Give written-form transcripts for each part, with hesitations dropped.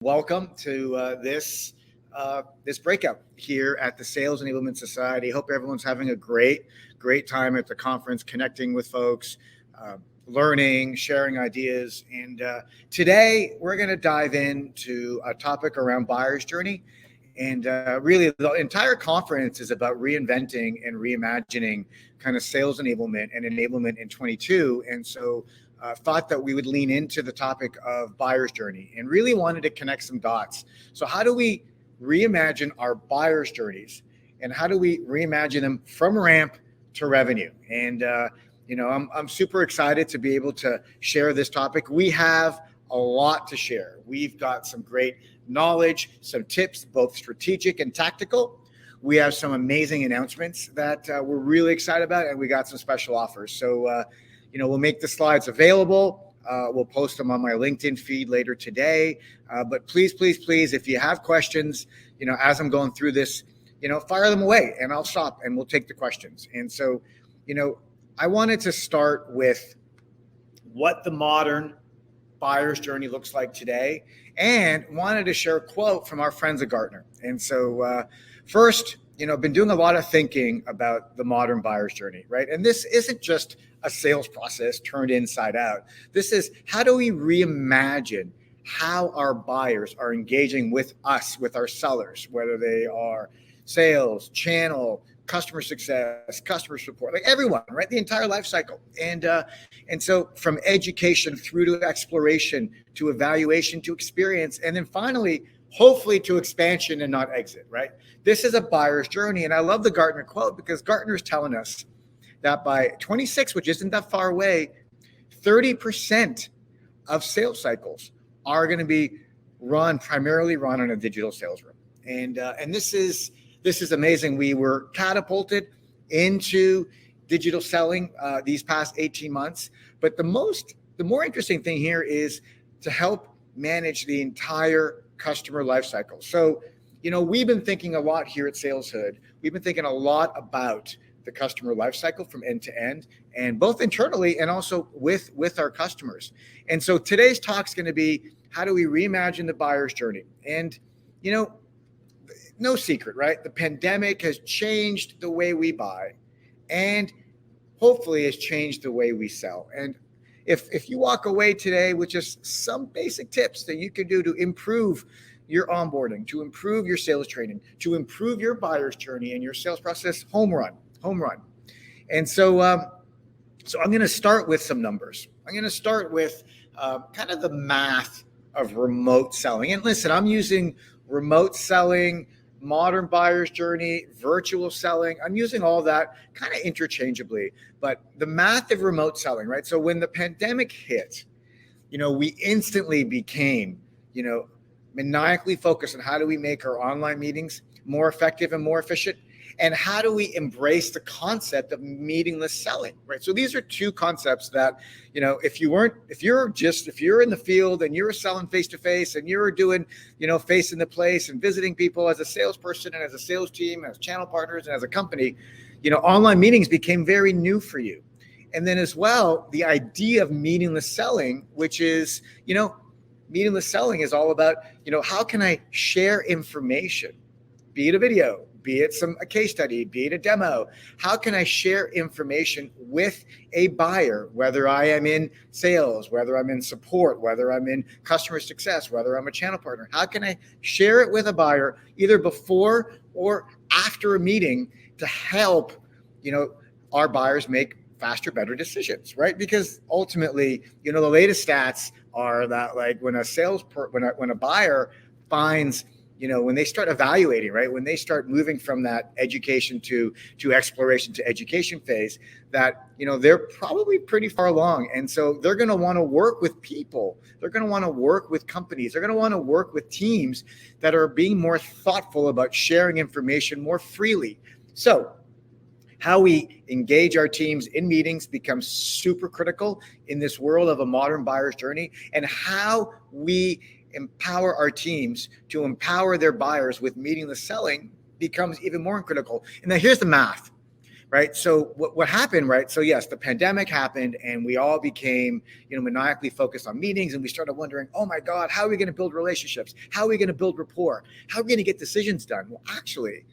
Welcome to this breakout here at the Sales Enablement Society. Hope everyone's having a great time at the conference, connecting with folks, learning, sharing ideas. And today we're going to dive into a topic around buyer's journey. And really, the entire conference is about reinventing and reimagining kind of sales enablement and enablement in 22. And so thought that we would lean into the topic of buyer's journey and really wanted to connect some dots. So how do we reimagine our buyer's journeys, and how do we reimagine them from ramp to revenue? And I'm super excited to be able to share this topic. We have a lot to share. We've got some great knowledge, some tips, both strategic and tactical. We have some amazing announcements that we're really excited about, and we got some special offers. So we'll make the slides available. We'll post them on my LinkedIn feed later today. But please, if you have questions, as I'm going through this, fire them away and I'll stop and we'll take the questions. And so, I wanted to start with what the modern buyer's journey looks like today, and wanted to share a quote from our friends at Gartner. And so first, I've been doing a lot of thinking about the modern buyer's journey, right? And this isn't just a sales process turned inside out. This is, how do we reimagine how our buyers are engaging with us, with our sellers, whether they are sales, channel, customer success, customer support, like everyone, right? The entire life cycle. And so from education through to exploration, to evaluation, to experience, and then finally, hopefully to expansion and not exit, right? This is a buyer's journey. And I love the Gartner quote, because Gartner is telling us that by 26, which isn't that far away, 30% of sales cycles are going to be primarily run on a digital sales room. And this is amazing. We were catapulted into digital selling these past 18 months. But the more interesting thing here is to help manage the entire customer lifecycle. So, we've been thinking a lot here at Saleshood. We've been thinking a lot about the customer lifecycle from end to end, and both internally and also with our customers. And so today's talk is going to be, how do we reimagine the buyer's journey? And, no secret, right? The pandemic has changed the way we buy, and hopefully has changed the way we sell. And if you walk away today with just some basic tips that you can do to improve your onboarding, to improve your sales training, to improve your buyer's journey and your sales process, home run. And so I'm going to start with some numbers. I'm going to start with kind of the math of remote selling. And listen, I'm using remote selling, modern buyer's journey, virtual selling. I'm using all that kind of interchangeably, but the math of remote selling, right? So when the pandemic hit, we instantly became, maniacally focused on how do we make our online meetings more effective and more efficient, and how do we embrace the concept of meetingless selling, right? So these are two concepts that, if you're in the field and you're selling face-to-face and you're doing, face in the place and visiting people as a salesperson and as a sales team, as channel partners and as a company, online meetings became very new for you. And then as well, the idea of meaningless selling, which is, meaningless selling is all about, how can I share information, be it a video, be it a case study, be it a demo? How can I share information with a buyer, whether I am in sales, whether I'm in support, whether I'm in customer success, whether I'm a channel partner? How can I share it with a buyer either before or after a meeting to help, our buyers make faster, better decisions, right? Because ultimately, the latest stats are that, like, when a buyer finds, when they start evaluating, right, when they start moving from that education to exploration to education phase, that, they're probably pretty far along. And so they're going to want to work with people. They're going to want to work with companies. They're going to want to work with teams that are being more thoughtful about sharing information more freely. So how we engage our teams in meetings becomes super critical in this world of a modern buyer's journey, and how we empower our teams to empower their buyers with meaningless selling becomes even more critical. And now here's the math. right? So what happened, right? So yes, the pandemic happened and we all became, maniacally focused on meetings, and we started wondering, oh my God, how are we going to build relationships? How are we going to build rapport? How are we going to get decisions done? Well, actually,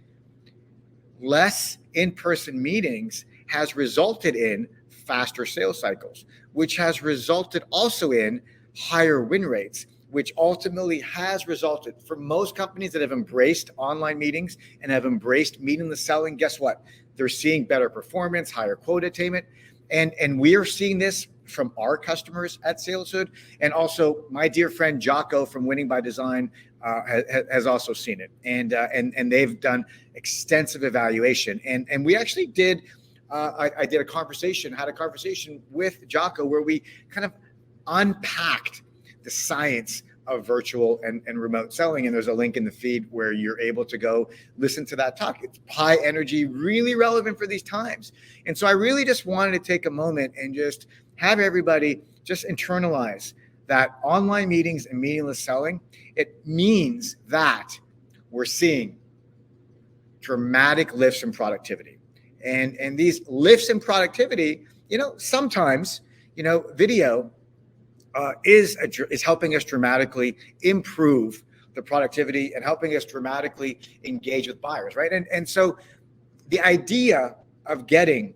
less in-person meetings has resulted in faster sales cycles, which has resulted also in higher win rates, which ultimately has resulted for most companies that have embraced online meetings and have embraced meetingless selling. Guess what? They're seeing better performance, higher quota attainment. And we are seeing this from our customers at Saleshood. And also my dear friend Jocko from Winning by Design has also seen it. And they've done extensive evaluation. And we actually did, I had a conversation with Jocko where we kind of unpacked the science of virtual and remote selling. And there's a link in the feed where you're able to go listen to that talk. It's high energy, really relevant for these times. And so I really just wanted to take a moment and just have everybody just internalize that online meetings and meaningless selling, it means that we're seeing dramatic lifts in productivity. And these lifts in productivity, sometimes, video is helping us dramatically improve the productivity and helping us dramatically engage with buyers, right? And so the idea of getting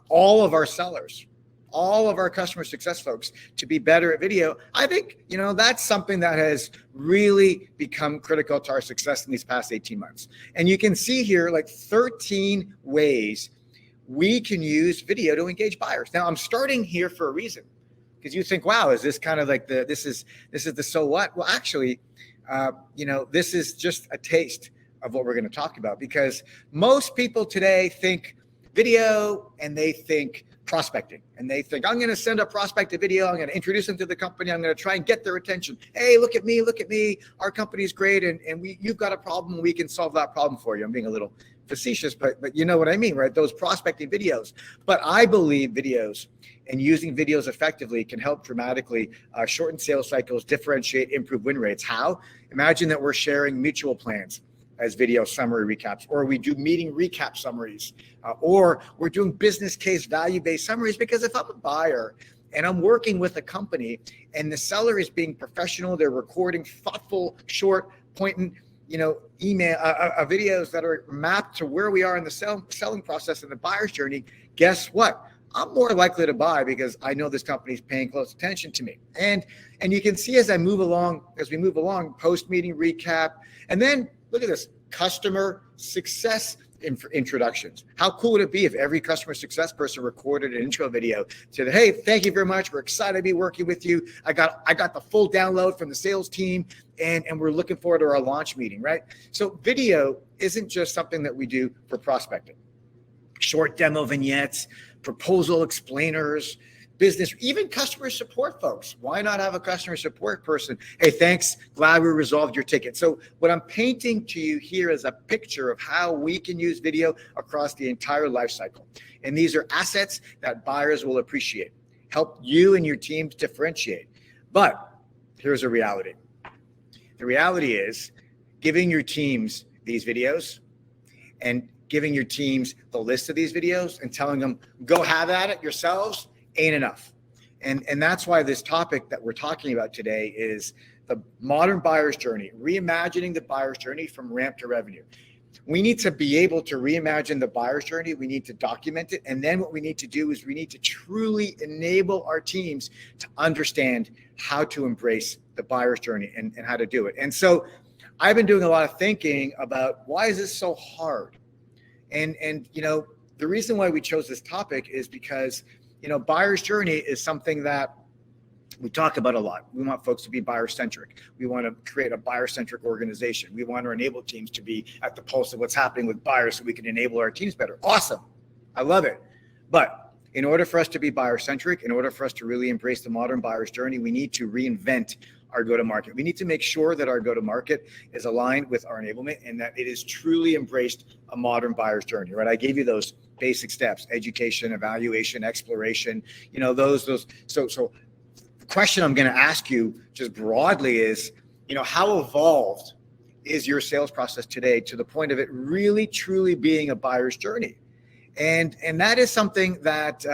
all of our sellers, all of our customer success folks to be better at video, I think, that's something that has really become critical to our success in these past 18 months. And you can see here like 13 ways we can use video to engage buyers. Now I'm starting here for a reason. Because you think, wow, is this kind of like this is the so what? Well, actually, this is just a taste of what we're going to talk about, because most people today think video and they think prospecting, and they think, I'm going to send a prospect a video. I'm going to introduce them to the company. I'm going to try and get their attention. Hey, look at me. Our company's great. And you've got a problem. We can solve that problem for you. I'm being a little facetious, but you know what I mean, right? Those prospecting videos. But I believe videos and using videos effectively can help dramatically shorten sales cycles, differentiate, improve win rates. How? Imagine that we're sharing mutual plans as video summary recaps, or we do meeting recap summaries, or we're doing business case value-based summaries. Because if I'm a buyer and I'm working with a company and the seller is being professional, they're recording thoughtful, short, poignant, email videos that are mapped to where we are in the selling process and the buyer's journey, guess what? I'm more likely to buy because I know this company is paying close attention to me. And you can see as we move along, post-meeting recap, and then look at this, customer success introductions. How cool would it be if every customer success person recorded an intro video, said, hey, thank you very much. We're excited to be working with you. I got the full download from the sales team, and we're looking forward to our launch meeting, right? So video isn't just something that we do for prospecting. Short demo vignettes, proposal explainers, business, even customer support folks. Why not have a customer support person? Hey, thanks. Glad we resolved your ticket. So what I'm painting to you here is a picture of how we can use video across the entire life cycle. And these are assets that buyers will appreciate, help you and your teams differentiate. But here's a reality. The reality is giving your teams these videos and giving your teams the list of these videos and telling them, go have at it yourselves, ain't enough. And that's why this topic that we're talking about today is the modern buyer's journey, reimagining the buyer's journey from ramp to revenue. We need to be able to reimagine the buyer's journey. We need to document it. And then what we need to do is we need to truly enable our teams to understand how to embrace the buyer's journey and how to do it. And so I've been doing a lot of thinking about why is this so hard? And the reason why we chose this topic is because buyer's journey is something that we talk about a lot. We want folks to be buyer-centric. We want to create a buyer-centric organization. We want to enable teams to be at the pulse of what's happening with buyers so we can enable our teams better. Awesome. I love it. But in order for us to be buyer-centric, in order for us to really embrace the modern buyer's journey, we need to reinvent our go-to-market. We need to make sure that our go-to-market is aligned with our enablement and that it is truly embraced a modern buyer's journey, right? I gave you those basic steps: education, evaluation, exploration, those. So the question I'm going to ask you just broadly is, how evolved is your sales process today to the point of it really truly being a buyer's journey? And that is something that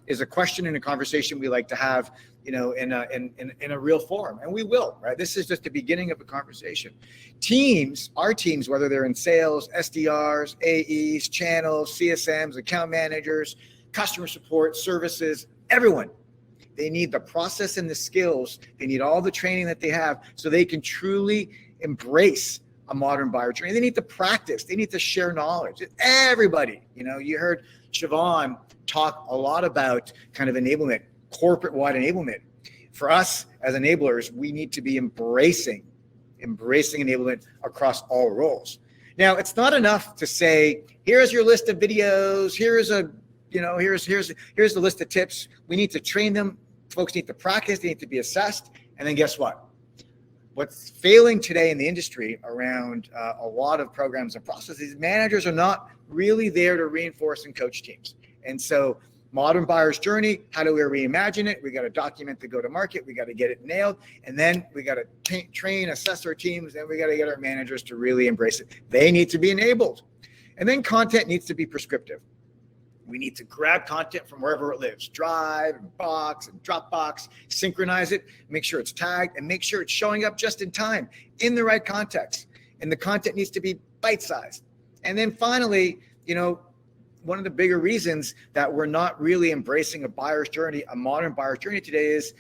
is a question and a conversation we like to have, in a real forum, and we will, right? This is just the beginning of a conversation. Teams, our teams, whether they're in sales, SDRs, AEs, channels, CSMs, account managers, customer support, services, everyone, they need the process and the skills. They need all the training that they have so they can truly embrace a modern buyer journey. They need to practice. They need to share knowledge. Everybody, you heard Siobhan talk a lot about kind of enablement, corporate-wide enablement. For us as enablers, we need to be embracing enablement across all roles. Now, it's not enough to say, here's your list of videos, here's the list of tips. We need to train them. Folks need to practice. They need to be assessed. And then guess what? What's failing today in the industry around a lot of programs and processes, managers are not really there to reinforce and coach teams. And so modern buyer's journey, how do we reimagine it? We got to document the go-to-market. We got to get it nailed. And then we got to train, assess our teams. And we got to get our managers to really embrace it. They need to be enabled. And then content needs to be prescriptive. We need to grab content from wherever it lives, Drive and Box and Dropbox, synchronize it, make sure it's tagged, and make sure it's showing up just in time in the right context. And the content needs to be bite-sized. And then finally, one of the bigger reasons that we're not really embracing a buyer's journey, a modern buyer's journey today is,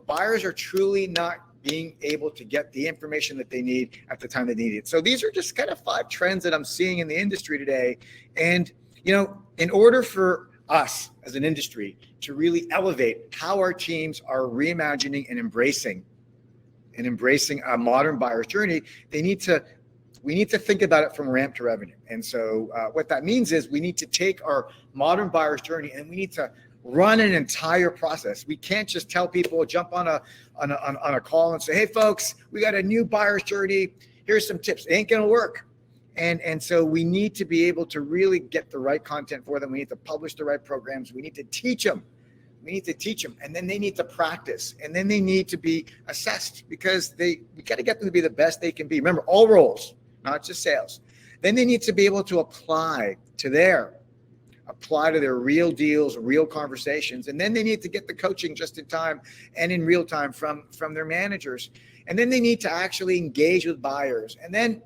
buyers are truly not being able to get the information that they need at the time they need it. So these are just kind of 5 trends that I'm seeing in the industry today. And in order for us as an industry to really elevate how our teams are reimagining and embracing a modern buyer's journey, we need to think about it from ramp to revenue. And so what that means is we need to take our modern buyer's journey and we need to run an entire process. We can't just tell people, jump on a call and say, hey folks, we got a new buyer's journey. Here's some tips. It ain't gonna work. And so we need to be able to really get the right content for them. We need to publish the right programs. We need to teach them. And then they need to practice. And then they need to be assessed because we got to get them to be the best they can be. Remember, all roles, not just sales. Then they need to be able to apply to their real deals, real conversations. And then they need to get the coaching just in time and in real time from their managers. And then they need to actually engage with buyers. And then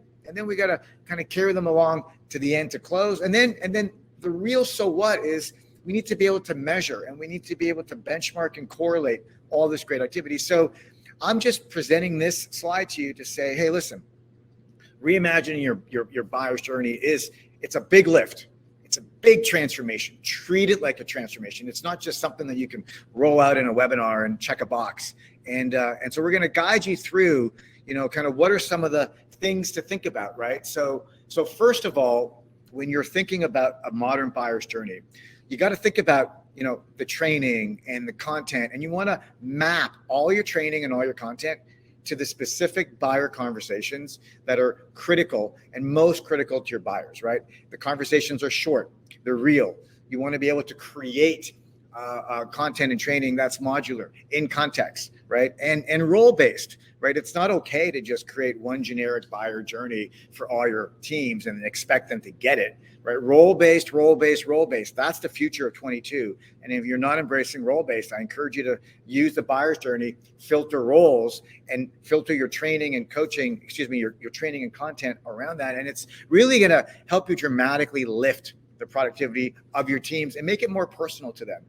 we got to kind of carry them along to the end to close. And then the real so what is we need to be able to measure and we need to be able to benchmark and correlate all this great activity. So I'm just presenting this slide to you to say, hey, listen, reimagining your buyer's journey it's a big lift. It's a big transformation. Treat it like a transformation. It's not just something that you can roll out in a webinar and check a box. And so we're going to guide you through, kind of what are some of the things to think about, right? So first of all, when you're thinking about a modern buyer's journey, you got to think about, the training and the content, and you want to map all your training and all your content to the specific buyer conversations that are critical and most critical to your buyers, right? The conversations are short, they're real. You want to be able to create content and training that's modular, in context, right? And role-based, right? It's not okay to just create one generic buyer journey for all your teams and expect them to get it, right? Role-based. That's the future of 22. And if you're not embracing role-based, I encourage you to use the buyer's journey, filter roles, and filter your training and coaching, your training and content around that. And it's really going to help you dramatically lift the productivity of your teams and make it more personal to them.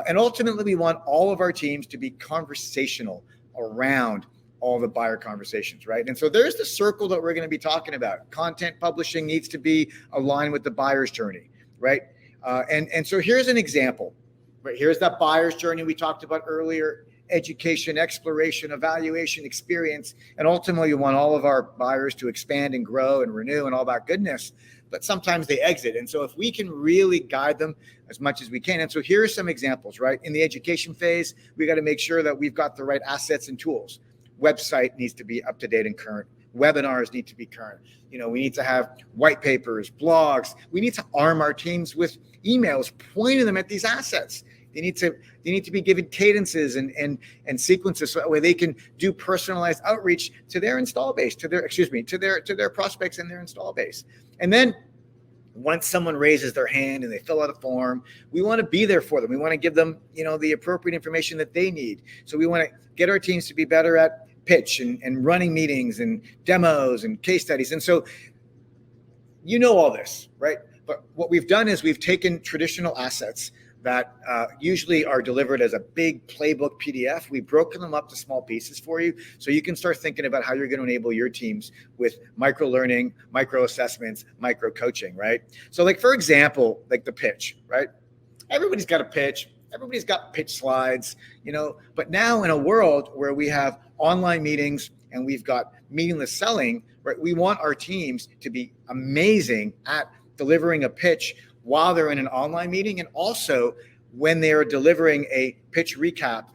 And ultimately, we want all of our teams to be conversational around all the buyer conversations, right? And so there's the circle that we're going to be talking about. Content publishing needs to be aligned with the buyer's journey, right? And so here's an example, right? Here's that buyer's journey we talked about earlier: education, exploration, evaluation, experience, and ultimately you want all of our buyers to expand and grow and renew and all that goodness. But sometimes they exit. And so if we can really guide them as much as we can. And so here are some examples, right? In the education phase, we got to make sure that we've got the right assets and tools. Website needs to be up to date and current. Webinars need to be current. We need to have white papers, blogs. We need to arm our teams with emails, pointing them at these assets. They need to be given cadences and sequences so that way they can do personalized outreach to their install base, to their prospects and their install base. And then once someone raises their hand and they fill out a form, we want to be there for them. We want to give them, the appropriate information that they need. So we want to get our teams to be better at pitch and running meetings and demos and case studies. And so, all this, right? But what we've done is we've taken traditional assets that usually are delivered as a big playbook PDF. We've broken them up to small pieces for you so you can start thinking about how you're going to enable your teams with micro learning, micro assessments, micro coaching, right? So like, for example, like the pitch, right? Everybody's got a pitch. Everybody's got pitch slides, but now in a world where we have online meetings and we've got meaningless selling, right? We want our teams to be amazing at delivering a pitch while they're in an online meeting, and also when they're delivering a pitch recap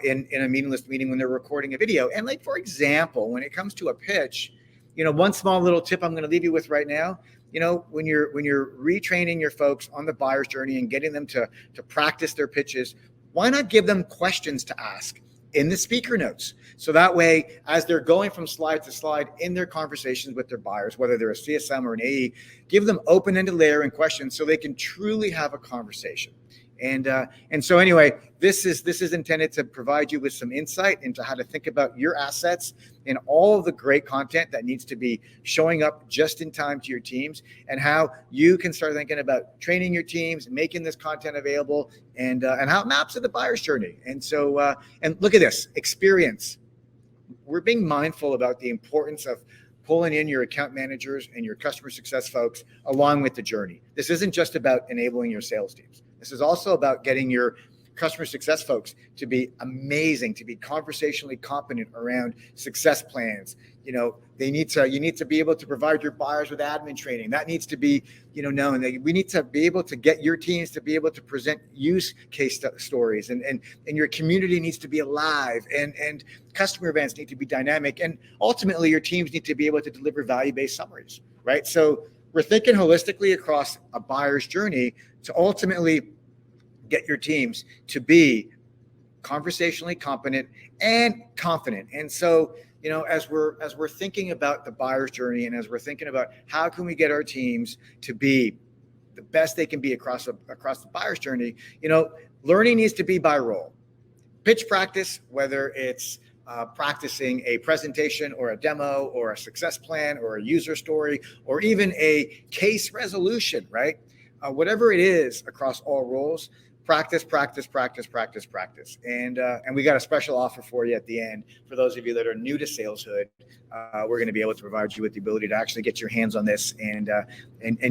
in a meaningless meeting when they're recording a video. And like, for example, when it comes to a pitch, one small little tip I'm going to leave you with right now, when you're retraining your folks on the buyer's journey and getting them to practice their pitches, why not give them questions to ask in the speaker notes? So that way, as they're going from slide to slide in their conversations with their buyers, whether they're a CSM or an AE, give them open-ended layering questions so they can truly have a conversation. And so anyway, this is intended to provide you with some insight into how to think about your assets and all of the great content that needs to be showing up just in time to your teams, and how you can start thinking about training your teams, making this content available, and how it maps to the buyer's journey. And so and look at this experience. We're being mindful about the importance of pulling in your account managers and your customer success folks along with the journey. This isn't just about enabling your sales teams. This is also about getting your customer success folks to be amazing, to be conversationally competent around success plans. You need to be able to provide your buyers with admin training. That needs to be, known. We need to be able to get your teams to be able to present use case stories, and your community needs to be alive, and customer events need to be dynamic, and ultimately your teams need to be able to deliver value-based summaries, right? So we're thinking holistically across a buyer's journey to ultimately get your teams to be conversationally competent and confident. And so, as we're thinking about the buyer's journey, and as we're thinking about how can we get our teams to be the best they can be across the buyer's journey, learning needs to be by role. Pitch practice, whether it's practicing a presentation or a demo or a success plan or a user story or even a case resolution, right? Whatever it is across all roles, practice. And we got a special offer for you at the end. For those of you that are new to Saleshood, we're going to be able to provide you with the ability to actually get your hands on this and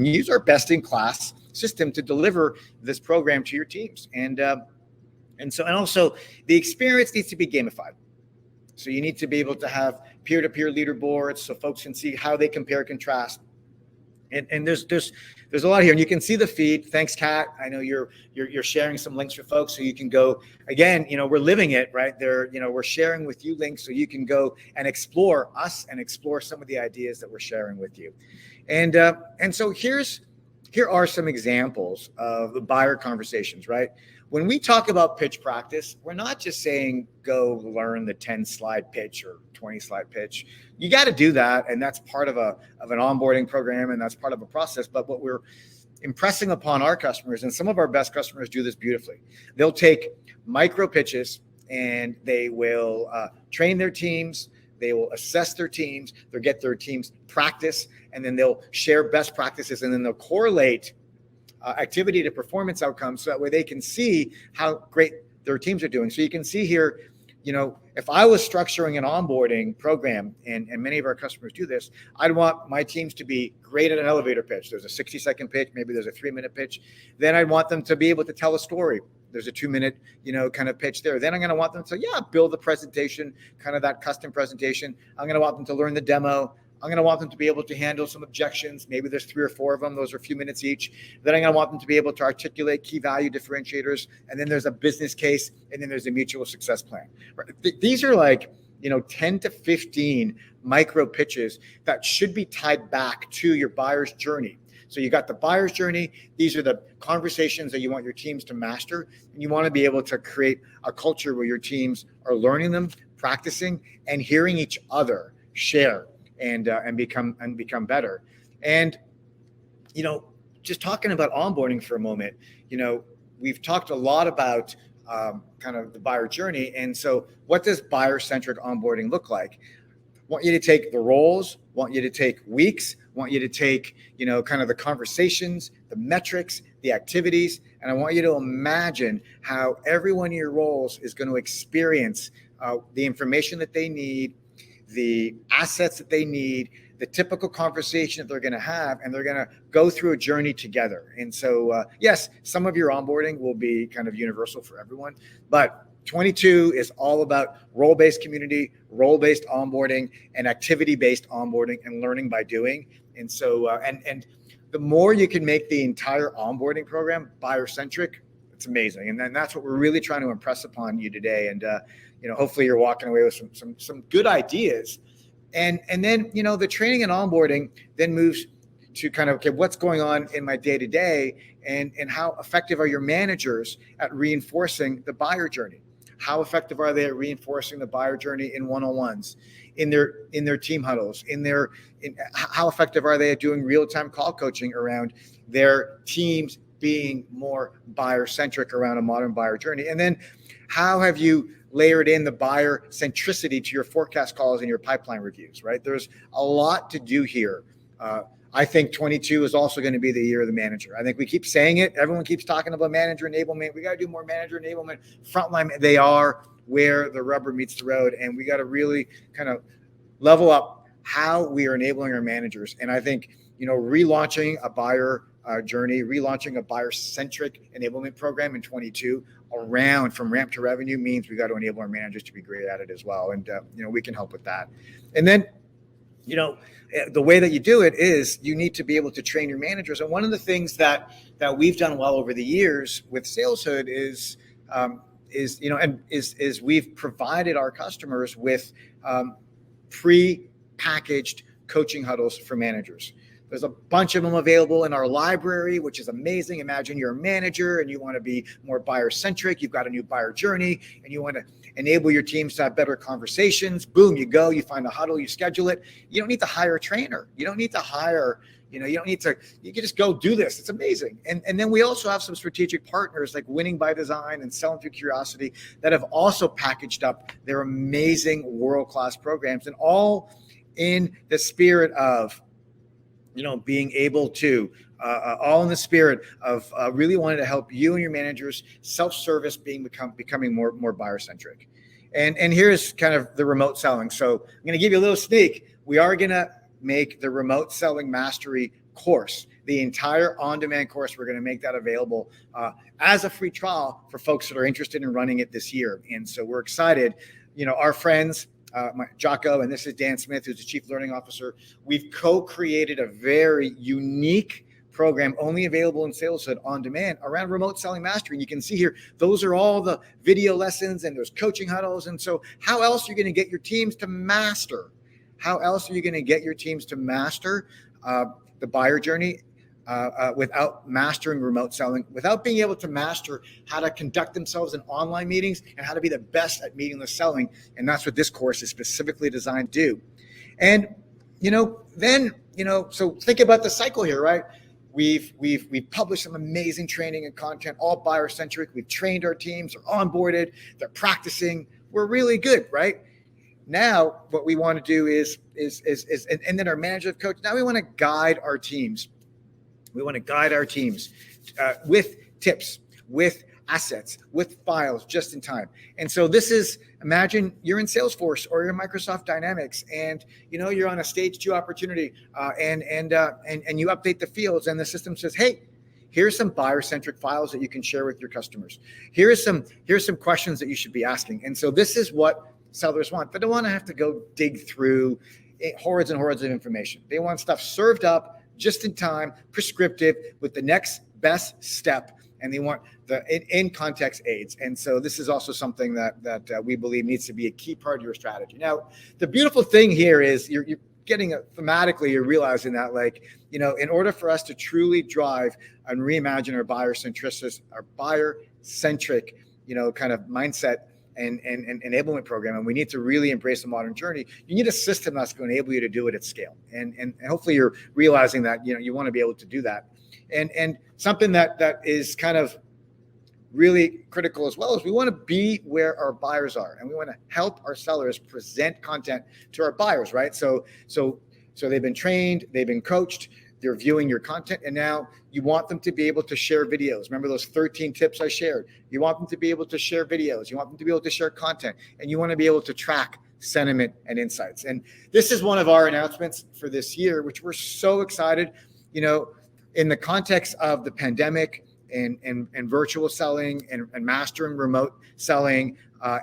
use our best-in-class system to deliver this program to your teams. And also the experience needs to be gamified. So you need to be able to have peer-to-peer leaderboards so folks can see how they compare and contrast. And there's a lot here, and you can see the feed. Thanks, Kat. I know you're sharing some links for folks so you can go. Again, we're living it, right? We're sharing with you links so you can go and explore us and explore some of the ideas that we're sharing with you. And so here are some examples of the buyer conversations, right? When we talk about pitch practice, we're not just saying go learn the 10-slide pitch or 20-slide pitch. You got to do that, and that's part of an onboarding program, and that's part of a process. But what we're impressing upon our customers, and some of our best customers do this beautifully, they'll take micro pitches and they will train their teams. They will assess their teams. They'll get their teams practice, and then they'll share best practices, and then they'll correlate activity to performance outcomes so that way they can see how great their teams are doing. So you can see here, if I was structuring an onboarding program, and many of our customers do this, I'd want my teams to be great at an elevator pitch. There's a 60-second pitch, maybe there's a 3-minute pitch. Then I'd want them to be able to tell a story. There's a 2-minute, kind of pitch there. Then I'm going to want them to, build the presentation, kind of that custom presentation. I'm going to want them to learn the demo. I'm going to want them to be able to handle some objections. Maybe there's 3 or 4 of them. Those are a few minutes each. Then I'm going to want them to be able to articulate key value differentiators. And then there's a business case. And then there's a mutual success plan. Right? These are like, 10 to 15 micro pitches that should be tied back to your buyer's journey. So you got the buyer's journey. These are the conversations that you want your teams to master. And you want to be able to create a culture where your teams are learning them, practicing, and hearing each other share and become better. And just talking about onboarding for a moment, we've talked a lot about kind of the buyer journey. And so what does buyer-centric onboarding look like? Want you to take the roles, want you to take weeks, want you to take, kind of the conversations, the metrics, the activities, and I want you to imagine how every one of your roles is going to experience the information that they need, the assets that they need, the typical conversation that they're going to have, and they're going to go through a journey together. And so, yes, some of your onboarding will be kind of universal for everyone, but 22 is all about role-based community, role-based onboarding, and activity-based onboarding and learning by doing. And so, and the more you can make the entire onboarding program buyer-centric, it's amazing. And then that's what we're really trying to impress upon you today. And, hopefully you're walking away with some good ideas. And then, the training and onboarding then moves to kind of, okay, what's going on in my day-to-day, and how effective are your managers at reinforcing the buyer journey? How effective are they at reinforcing the buyer journey in one-on-ones, in their team huddles, how effective are they at doing real-time call coaching around their teams being more buyer-centric around a modern buyer journey? And then how have you layered in the buyer centricity to your forecast calls and your pipeline reviews, right? There's a lot to do here. I think 22 is also going to be the year of the manager. I think we keep saying it. Everyone keeps talking about manager enablement. We got to do more manager enablement. Frontline, they are where the rubber meets the road. And we got to really kind of level up how we are enabling our managers. And I think, relaunching a buyer journey, relaunching a buyer-centric enablement program in 22 around from ramp to revenue means we got to enable our managers to be great at it as well. And, we can help with that. And then, the way that you do it is you need to be able to train your managers. And one of the things that we've done well over the years with Saleshood is we've provided our customers with pre-packaged coaching huddles for managers. There's a bunch of them available in our library, which is amazing. Imagine you're a manager and you want to be more buyer-centric. You've got a new buyer journey and you want to enable your teams to have better conversations. Boom, you go, you find a huddle, you schedule it. You don't need to hire a trainer. You don't need to hire, you can just go do this. It's amazing. And then we also have some strategic partners like Winning by Design and Selling Through Curiosity that have also packaged up their amazing world-class programs, and all in the spirit of being able to, all in the spirit of really wanting to help you and your managers self-service becoming more buyer-centric. And here's kind of the remote selling. So I'm going to give you a little sneak. We are going to make the remote selling mastery course, the entire on-demand course. We're going to make that available as a free trial for folks that are interested in running it this year. And so we're excited. Our friends, Jocko, and this is Dan Smith, who's the Chief Learning Officer. We've co-created a very unique program only available in Saleshood on demand around remote selling mastery. And you can see here, those are all the video lessons and there's coaching huddles. And so how else are you going to get your teams to master? How else are you going to get your teams to master the buyer journey without mastering remote selling, without being able to master how to conduct themselves in online meetings and how to be the best at meetingless selling? And that's what this course is specifically designed to do. And, so think about the cycle here, right? We've published some amazing training and content, all buyer centric. We've trained our teams, they're onboarded, they're practicing. We're really good, right? Now, what we want to do is then our manager coach, now we want to guide our teams. We want to guide our teams with tips, with assets, with files, just in time. And so this is, imagine you're in Salesforce or you're in Microsoft Dynamics, and you're on a stage 2 opportunity, and you update the fields, and the system says, hey, here's some buyer-centric files that you can share with your customers. Here's some questions that you should be asking. And so this is what sellers want. They don't want to have to go dig through hordes and hordes of information. They want stuff served up just in time, prescriptive, with the next best step, and they want the in context aids. And so this is also something that we believe needs to be a key part of your strategy. Now, the beautiful thing here is you're getting thematically, you're realizing that, in order for us to truly drive and reimagine our buyer-centric, kind of mindset, and enablement program, and we need to really embrace the modern journey, you need a system that's going to enable you to do it at scale. And hopefully you're realizing that, you want to be able to do that. And something that is kind of really critical as well is we want to be where our buyers are, and we want to help our sellers present content to our buyers, right? So they've been trained, they've been coached, they're viewing your content, and now you want them to be able to share videos. Remember those 13 tips I shared? You want them to be able to share videos. You want them to be able to share content, and you want to be able to track sentiment and insights. And this is one of our announcements for this year, which we're so excited, in the context of the pandemic and virtual selling and mastering remote selling,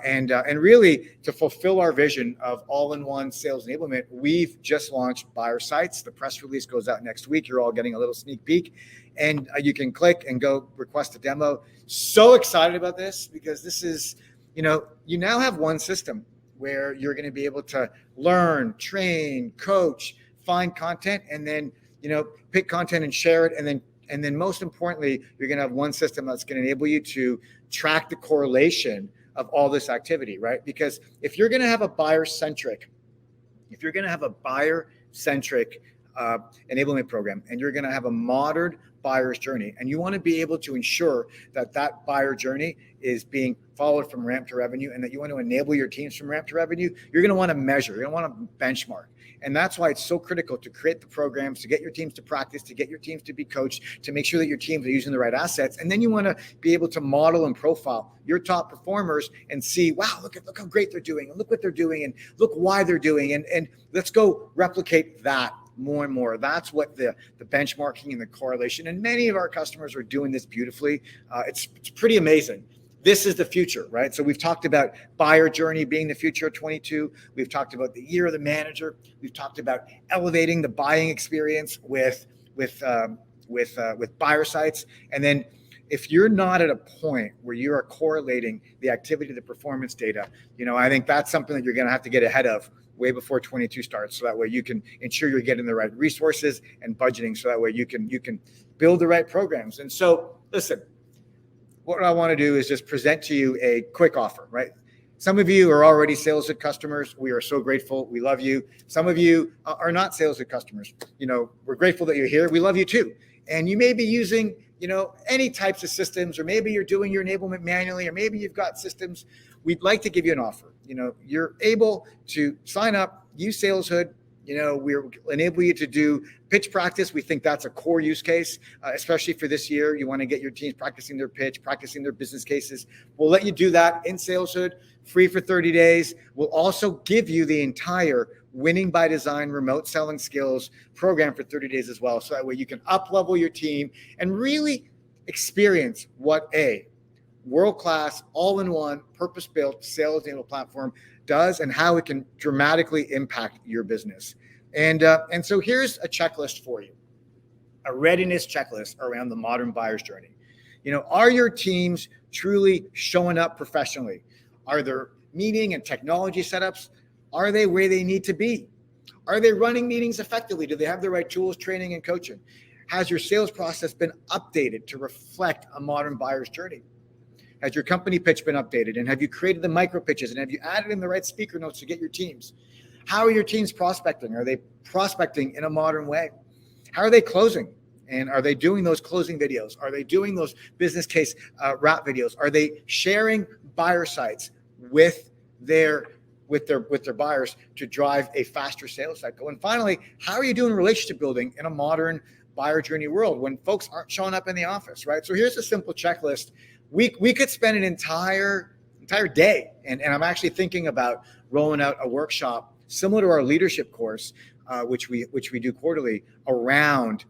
and really to fulfill our vision of all-in-one sales enablement. We've just launched buyer sites. The press release goes out next week. You're all getting a little sneak peek, and you can click and go request a demo. So excited about this, because this is, you now have one system where you're going to be able to learn, train, coach, find content, and then pick content and share it. And then most importantly, you're going to have one system that's going to enable you to track the correlation of all this activity, right? Because if you're going to have a buyer-centric enablement program, and you're going to have a modern buyer's journey, and you want to be able to ensure that that buyer journey is being followed from ramp to revenue, and that you want to enable your teams from ramp to revenue, you're going to want to measure, you're going to want to benchmark. And that's why it's so critical to create the programs, to get your teams to practice, to get your teams to be coached, to make sure that your teams are using the right assets. And then you want to be able to model and profile your top performers and see, wow, look how great they're doing, and look what they're doing, and look why they're doing, and let's go replicate that more and more. That's what the benchmarking and the correlation, and many of our customers are doing this beautifully. It's pretty amazing. This is the future, right? So we've talked about buyer journey being the future of 22. We've talked about the year of the manager. We've talked about elevating the buying experience with buyer sites. And then if you're not at a point where you are correlating the activity to the performance data, I think that's something that you're going to have to get ahead of way before 22 starts. So that way you can ensure you're getting the right resources and budgeting. So that way you can build the right programs. And so listen, what I want to do is just present to you a quick offer, right? Some of you are already Saleshood customers. We are so grateful. We love you. Some of you are not Saleshood customers. We're grateful that you're here. We love you too. And you may be using, any types of systems, or maybe you're doing your enablement manually, or maybe you've got systems. We'd like to give you an offer. You're able to sign up, use Saleshood. We'll enable you to do pitch practice. We think that's a core use case, especially for this year. You want to get your teams practicing their pitch, practicing their business cases. We'll let you do that in Saleshood, free for 30 days. We'll also give you the entire Winning by Design remote selling skills program for 30 days as well. So that way you can up-level your team and really experience what a world-class, all-in-one, purpose-built sales enablement platform does, and how it can dramatically impact your business. And so here's a checklist for you, a readiness checklist around the modern buyer's journey. Are your teams truly showing up professionally? Are their meeting and technology setups, are they where they need to be? Are they running meetings effectively? Do they have the right tools, training, and coaching? Has your sales process been updated to reflect a modern buyer's journey? Has your company pitch been updated? And have you created the micro pitches? And have you added in the right speaker notes to get your teams? How are your teams prospecting? Are they prospecting in a modern way? How are they closing? And are they doing those closing videos? Are they doing those business case wrap videos? Are they sharing buyer sites with their buyers to drive a faster sales cycle? And finally, how are you doing relationship building in a modern buyer journey world when folks aren't showing up in the office, right? So here's a simple checklist. We could spend an entire day, and I'm actually thinking about rolling out a workshop similar to our leadership course, which we do quarterly, around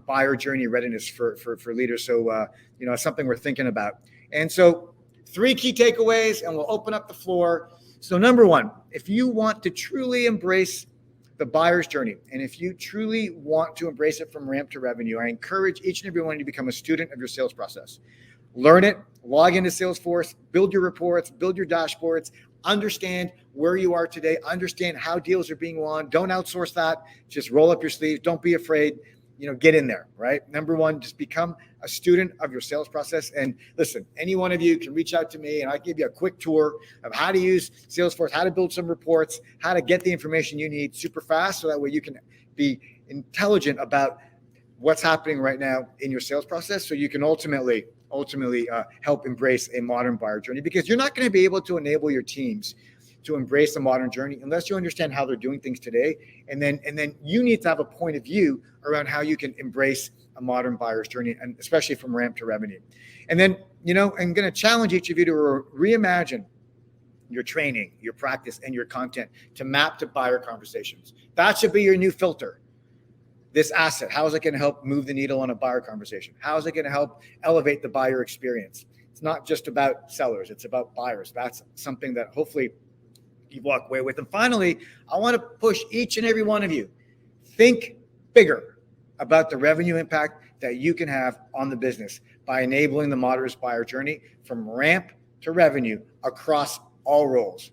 buyer journey readiness for leaders. So it's something we're thinking about. And so 3 key takeaways, and we'll open up the floor. So number 1, if you want to truly embrace the buyer's journey, and if you truly want to embrace it from ramp to revenue, I encourage each and every one to become a student of your sales process. Learn it, log into Salesforce, build your reports, build your dashboards, understand where you are today, understand how deals are being won. Don't outsource that. Just roll up your sleeves. Don't be afraid. get in there, right? Number one, just become a student of your sales process. And listen, any one of you can reach out to me and I'll give you a quick tour of how to use Salesforce, how to build some reports, how to get the information you need super fast. So that way you can be intelligent about what's happening right now in your sales process. So you can ultimately help embrace a modern buyer journey, because you're not going to be able to enable your teams to embrace the modern journey unless you understand how they're doing things today. And then you need to have a point of view around how you can embrace a modern buyer's journey, and especially from ramp to revenue. And then, I'm going to challenge each of you to reimagine your training, your practice, and your content to map to buyer conversations. That should be your new filter. This asset, how is it going to help move the needle on a buyer conversation? How is it going to help elevate the buyer experience? It's not just about sellers, it's about buyers. That's something that hopefully you walk away with. And finally, I want to push each and every one of you, think bigger about the revenue impact that you can have on the business by enabling the modern buyer journey from ramp to revenue across all roles.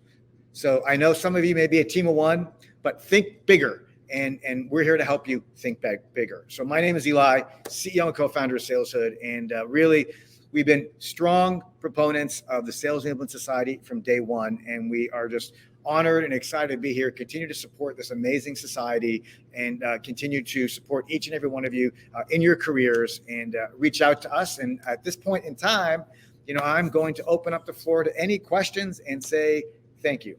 So I know some of you may be a team of one, but think bigger. And we're here to help you think bigger. So my name is Elay, CEO and co-founder of Saleshood. And really, we've been strong proponents of the Sales Enablement Society from day one. And we are just honored and excited to be here, continue to support this amazing society, and continue to support each and every one of you in your careers, and reach out to us. And at this point in time, I'm going to open up the floor to any questions and say thank you.